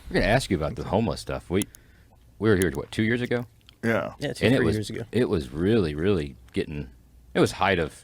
We're going to ask you about the homeless stuff. We were here, what, 2 years ago? Yeah. Yeah, 2-3 years ago. It was really, really getting, it was height of,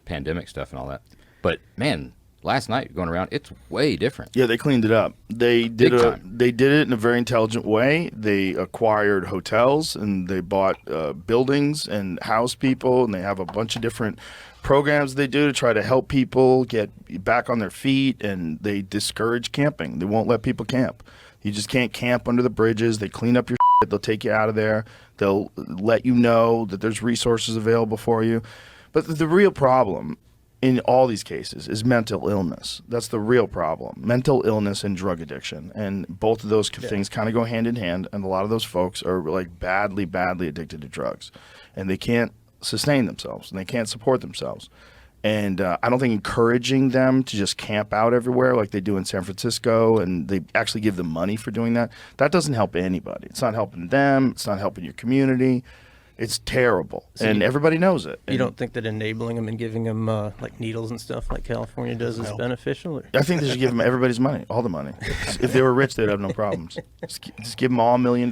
pandemic stuff and all that. But, man, last night going around, it's way different. Yeah, they cleaned it up. They did Big time. They did it in a very intelligent way. They acquired hotels and they bought buildings and housed people, and they have a bunch of different programs they do to try to help people get back on their feet, and they discourage camping. They won't let people camp. You just can't camp under the bridges. They clean up your shit. They'll take you out of there. They'll let you know that there's resources available for you. But the real problem in all these cases is mental illness. That's the real problem. Mental illness and drug addiction. And both of those things kind of go hand in hand. And a lot of those folks are like badly, badly addicted to drugs. And they can't sustain themselves and they can't support themselves. And I don't think encouraging them to just camp out everywhere like they do in San Francisco, and they actually give them money for doing that, that doesn't help anybody. It's not helping them. It's not helping your community. It's terrible, and everybody knows it. You don't think that enabling them and giving them like needles and stuff like California does is beneficial? Or? I think they should give them everybody's money, all the money. If they were rich, they'd have no problems. Just give them all $1 million.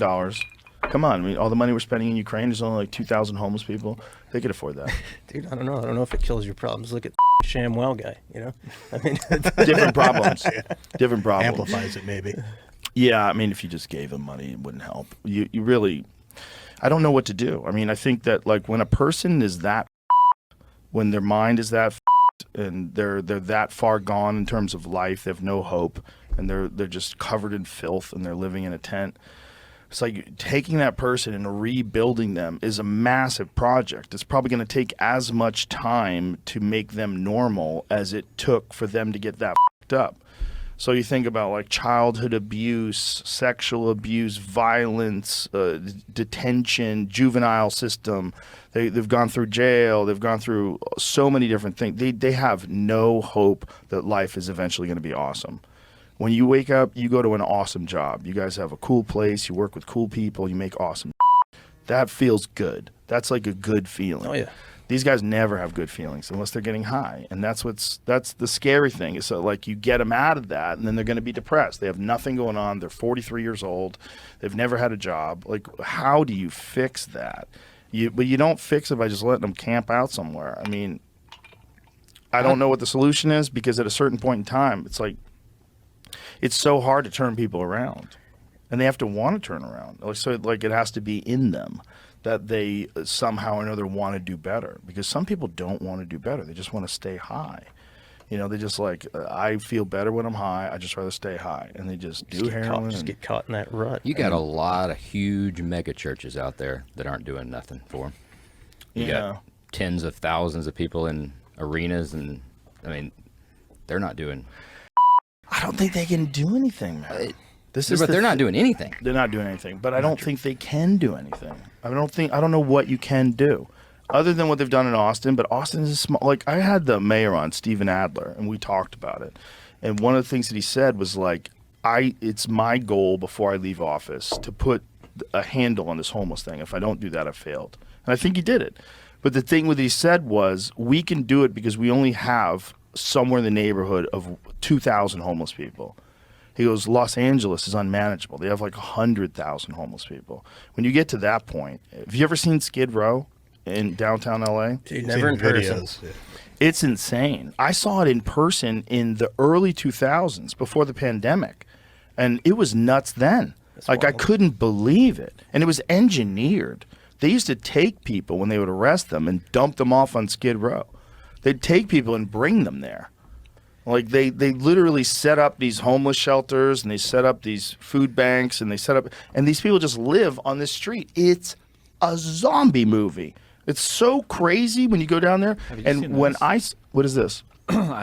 Come on, I mean, all the money we're spending in Ukraine, there's only like 2,000 homeless people. They could afford that. Dude, I don't know. I don't know if it kills your problems. Look at ShamWow guy, I mean, different problems. Different problems. Amplifies it, maybe. Yeah, I mean, if you just gave them money, it wouldn't help. You really, I don't know what to do. I mean, I think that like when a person is that, when their mind is that, and they're that far gone in terms of life, they have no hope, and they're just covered in filth, and they're living in a tent. It's like taking that person and rebuilding them is a massive project. It's probably going to take as much time to make them normal as it took for them to get that fucked up. So you think about like childhood abuse, sexual abuse, violence, detention, juvenile system. They've gone through jail. They've gone through so many different things. They have no hope that life is eventually going to be awesome. When you wake up, you go to an awesome job. You guys have a cool place. You work with cool people. You make awesome. That feels good. That's like a good feeling. Oh, yeah. These guys never have good feelings unless they're getting high. And that's the scary thing. Is so like you get them out of that, and then they're going to be depressed. They have nothing going on. They're 43 years old. They've never had a job. Like, how do you fix that? But you don't fix it by just letting them camp out somewhere. I mean, I don't know what the solution is, because at a certain point in time, it's like, it's so hard to turn people around, and they have to want to turn around. So like it has to be in them that they somehow or another want to do better, because some people don't want to do better. They just want to stay high. They just like, I feel better when I'm high. I just rather stay high, and they just do heroin. Just get caught in that rut. You got a lot of huge mega churches out there that aren't doing nothing for them. You got tens of thousands of people in arenas, and I mean, they're not doing. I don't think they can do anything, man. They're not doing anything. They're not doing anything, but I don't think they can do anything. I don't know what you can do other than what they've done in Austin, but Austin is small. Like, I had the mayor on, Stephen Adler, and we talked about it. And one of the things that he said was like, it's my goal before I leave office to put a handle on this homeless thing. If I don't do that, I've failed. And I think he did it. But the thing what he said was, we can do it because we only have somewhere in the neighborhood of 2,000 homeless people. He goes, Los Angeles is unmanageable. They have like 100,000 homeless people. When you get to that point, have you ever seen Skid Row in downtown LA? Dude, never in person. Yeah. It's insane. I saw it in person in the early 2000s before the pandemic, and it was nuts then. That's like wild. I couldn't believe it. And it was engineered. They used to take people when they would arrest them and dump them off on Skid Row. They'd take people and bring them there. Like they literally set up these homeless shelters, and they set up these food banks, and these people just live on this street. It's a zombie movie. It's so crazy when you go down there. Have you And seen when this? what is this?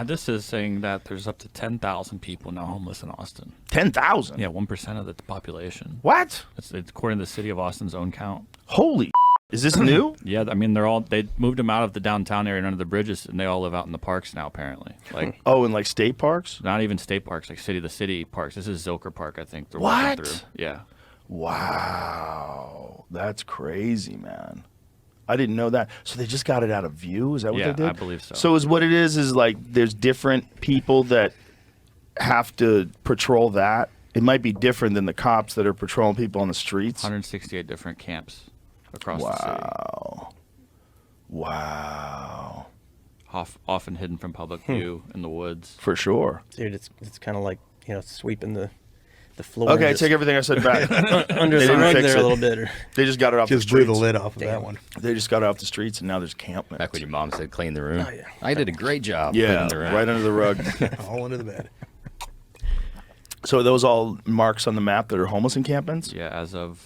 This is saying that there's up to 10,000 people now homeless in Austin. 10,000? Yeah, 1% of the population. What? It's according to the city of Austin's own count. Holy is this new? Yeah, I mean, they moved them out of the downtown area and under the bridges, and they all live out in the parks now, apparently. Like, Oh, in like state parks? not even state parks, like the city parks. This is Zilker Park, I think. They're What? walking through. Yeah. Wow. That's crazy, man. I didn't know that. So they just got it out of view? Is that what Yeah, they did? I believe so. So is what it is like there's different people that have to patrol that It might be different than the cops that are patrolling people on the streets. 168 different camps across the city. Wow. Often hidden from public view in the woods. For sure. Dude, it's kind of like, sweeping the floor. Okay, just take everything I said back. under They the didn't rug fix there it. a little bit. Or, They just got it off the Just blew streets. the lid off of that one. They just got it off the streets, and now there's camp minutes. Back when your mom said clean the room. Oh, yeah. I did a great job Yeah, cleaning the room. right under the rug. All under the bed. So are those all marks on the map that are homeless encampments? Yeah, as of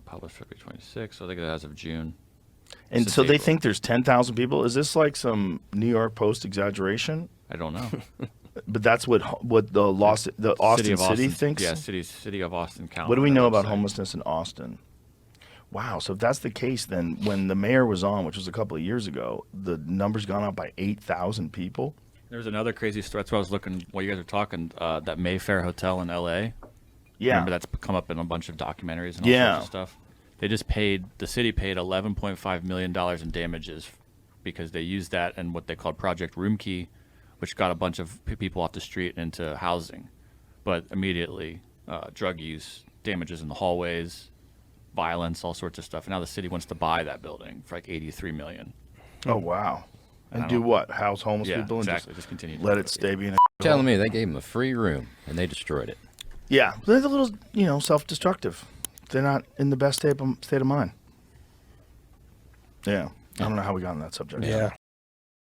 published February 26th, so I think as of June. And Since so they April. think there's 10,000 people. Is this like some New York Post exaggeration? I don't know. But that's what the Austin City thinks. Yeah, city of Austin County. What do we know about homelessness in Austin? Wow. So if that's the case, then when the mayor was on, which was a couple of years ago, the number's gone up by 8,000 people. There was another crazy story. That's why I was looking while you guys were talking. That Mayfair Hotel in L.A. Yeah. Remember that's come up in a bunch of documentaries and all Yeah. sorts of stuff. The city paid $11.5 million in damages because they used that and what they called Project Room Key, which got a bunch of people off the street into housing. But immediately, drug use, damages in the hallways, violence, all sorts of stuff. And now the city wants to buy that building for like $83 million. Oh, wow. And I do don't- what? House homeless Yeah, people and exactly. Just continue. to let do it stay being a Telling me they gave them a free room and they destroyed it. Yeah. They're a little, self-destructive. They're not in the best state of mind. Yeah. I don't know how we got on that subject. yeah.